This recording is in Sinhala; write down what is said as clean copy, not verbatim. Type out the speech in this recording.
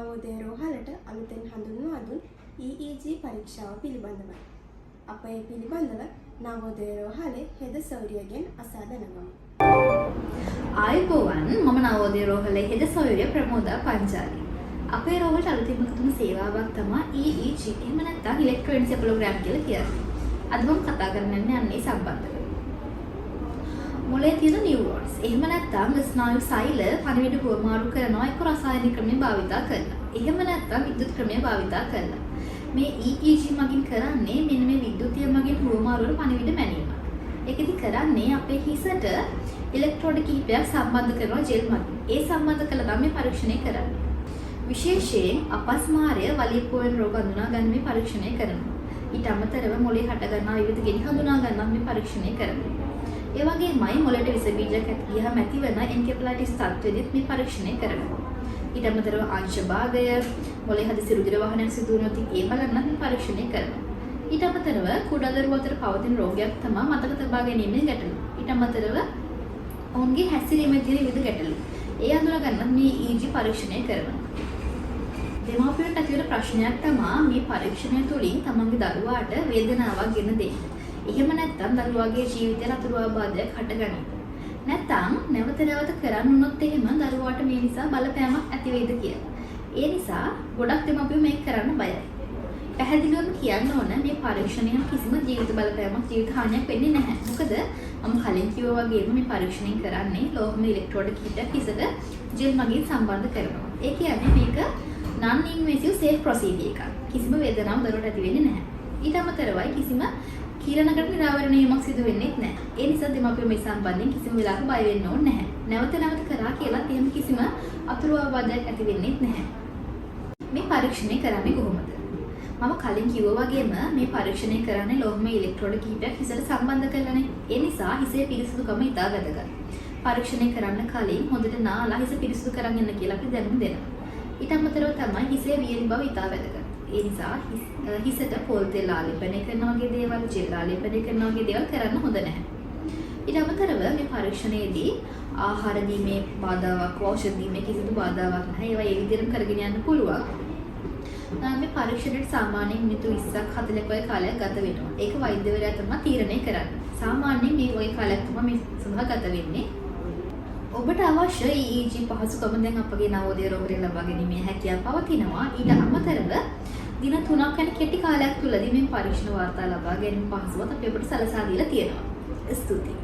නවෝදය රෝහලට අලුතෙන් හඳුන්වා දුන් EEG පරීක්ෂාව පිළිබඳවයි. අප ඒ පිළිබඳව නවෝදය රෝහලේ හෙද සෞරියගෙන් අසා දැනගමු. ආයුබෝවන් මම නවෝදය රෝහලේ හෙද සෞරිය ප්‍රමෝදා පංචාලි. අපේ රෝහලට අලුතින්ම තුන සේවාවක් තමයි EEG එහෙම නැත්නම් ඉලෙක්ට්‍රෝඑන්සෙෆලෝග්‍රෑම් කියලා කියන්නේ. අද මම කතා කරන්න යන්නේ සම්බන්ධව. මොලේ තියෙන නියුරෝන්ස් එහෙම නැත්නම් ස්නායු සෛල පණිවිඩ හුවමාරු කරනවා එක්ක රසායනික ක්‍රමය භාවිතා කරලා. එහෙම නැත්නම් විද්‍යුත් ක්‍රමය භාවිතා කරලා. මේ EEG මගින් කරන්නේ මෙන්න මේ විද්‍යුතිය මගින් හුවමාරු වන පණිවිඩ මැනීම. ඒකෙදි කරන්නේ අපේ හිසට ඉලෙක්ට්‍රෝඩ කිහිපයක් සම්බන්ධ කරනවා ජෙල් මගින්. ඒ සම්බන්ධ කළා තමයි මේ පරීක්ෂණය කරන්නේ. විශේෂයෙන් අපස්මාරය වලිප්පුවෙන් රෝග හඳුනා ගන්න මේ පරීක්ෂණය කරනවා. ඊට අමතරව මොලේ හට ගන්නා විවිධ ගෙඩි හඳුනා ගන්න මේ පරීක්ෂණය කරනවා. ඒ වගේමයි මොලේට විස බීජයක් ඇති ගියහම ඇතිවන එන්කෙෆලායිටිස් තත්ත්වෙදිත් මේ පරීක්ෂණය කරනවා. ඊට අමතරව අංශ භාගය, මොලේ හදිසි රුධිර වහනයක් සිදු වුණොත් ඒ බලන්නත් මේ පරීක්ෂණය කරනවා. ඊට අමතරව කුඩා දරුවෝ අතර පවතින රෝගයක් තමයි මතක තබා ගැනීමේ ගැටලු. ඊට අමතරව ඔවුන්ගේ හැසිරීමේ තියෙන විවිධ ගැටලු. ඒ අඳුන ගන්නත් මේ EEG පරීක්ෂණය කරනවා. දෙමාපියන්ට ඇති වෙන ප්‍රශ්නයක් තමයි මේ පරීක්ෂණය තුළින් තමන්ගේ දරුවාට වේදනාවක් ගෙන දෙන්නේ. එහෙම නැත්නම් දරුවාගේ ජීවිතයට අතුරු ආබාධයක් හටගනී. නැත්නම් නැවත නැවත කරන්න උනොත් එහෙම දරුවාට මේ නිසා බලපෑමක් ඇති වෙයිද කියලා. ඒ නිසා ගොඩක් දෙමාපියෝ මේක කරන්න බයයි. පැහැදිලිවම කියන්න ඕන මේ පරීක්ෂණයෙන් කිසිම ජීවිත බලපෑමක් ජීවිත හානියක් වෙන්නේ නැහැ. මොකද මම කලින් කිව්වා වගේම මේ පරීක්ෂණය කරන්නේ ලෝහම ඉලෙක්ට්‍රෝඩ කිහිපයක් හිසට ජෙල් මගින් සම්බන්ධ කරනවා. ඒ කියන්නේ මේක non invasive safe procedure එකක්. කිසිම වේදනාවක් දරුවට ඇති වෙන්නේ නැහැ. ඊට අමතරවයි කිසිම කීරණකට නිරාවරණයමක් සිදු වෙන්නේ නැහැ. ඒ නිසා දෙමාපියෝ මේ සම්බන්ධයෙන් කිසිම වෙලාවක බය වෙන්න ඕනේ නැහැ. නැවත නැවත කරා කියලා එහෙම කිසිම අතුරු ආබාධයක් ඇති වෙන්නේ නැහැ. මේ පරීක්ෂණය කරන්නේ කොහොමද? මම කලින් කිව්වා වගේම මේ පරීක්ෂණය කරන්නේ ලෝහම ඉලෙක්ට්‍රෝඩ කිහිපයක් හිසට සම්බන්ධ කරලානේ. ඒ නිසා හිසේ පිරිසිදුකම ඉතා වැදගත්. පරීක්ෂණය කරන්න කලින් හොඳට නාලා හිස පිරිසිදු කරන් ඉන්න කියලා අපි දැනුම් දෙනවා. ඊට අමතරව තමයි හිසේ වියලි බව ඉතා වැදගත්. ඒ නිසා හිසට පොල් තෙල් ආලේපනය කරන වගේ දේවල්, ජෙල් ආලේපනය කරන වගේ දේවල් කරන්න හොඳ නැහැ. ඊට අමතරව මේ පරීක්ෂණයේදී ආහාර දීමේ බාධාවක්, ඖෂධ දීමේ කිසිදු බාධාවක් නැහැ. ඒවා ඒ විදිහටම කරගෙන යන්න පුළුවන්. මේ පරීක්ෂණයට සාමාන්‍යයෙන් මිනිත්තු 20ක් 40ක් වගේ කාලයක් ගත වෙනවා. ඒක වෛද්‍යවරයා තමයි තීරණය කරන්නේ. සාමාන්‍යයෙන් මේ වගේ කාලයක් තමයි මේ සඳහා ගත වෙන්නේ. ඔබට අවශ්‍ය EEG පහසුකම දැන් අපගේ නවෝදය රෝහලේ ලබා ගැනීමේ හැකියාව පවතිනවා. ඊට අමතරව දින 3ක් යන කෙටි කාලයක් තුළදී මේ පරීක්ෂණ වාර්තා ලබා ගැනීම පහසුවත් අපි ඔබට සලසා දීලා තියෙනවා. ස්තුතියි.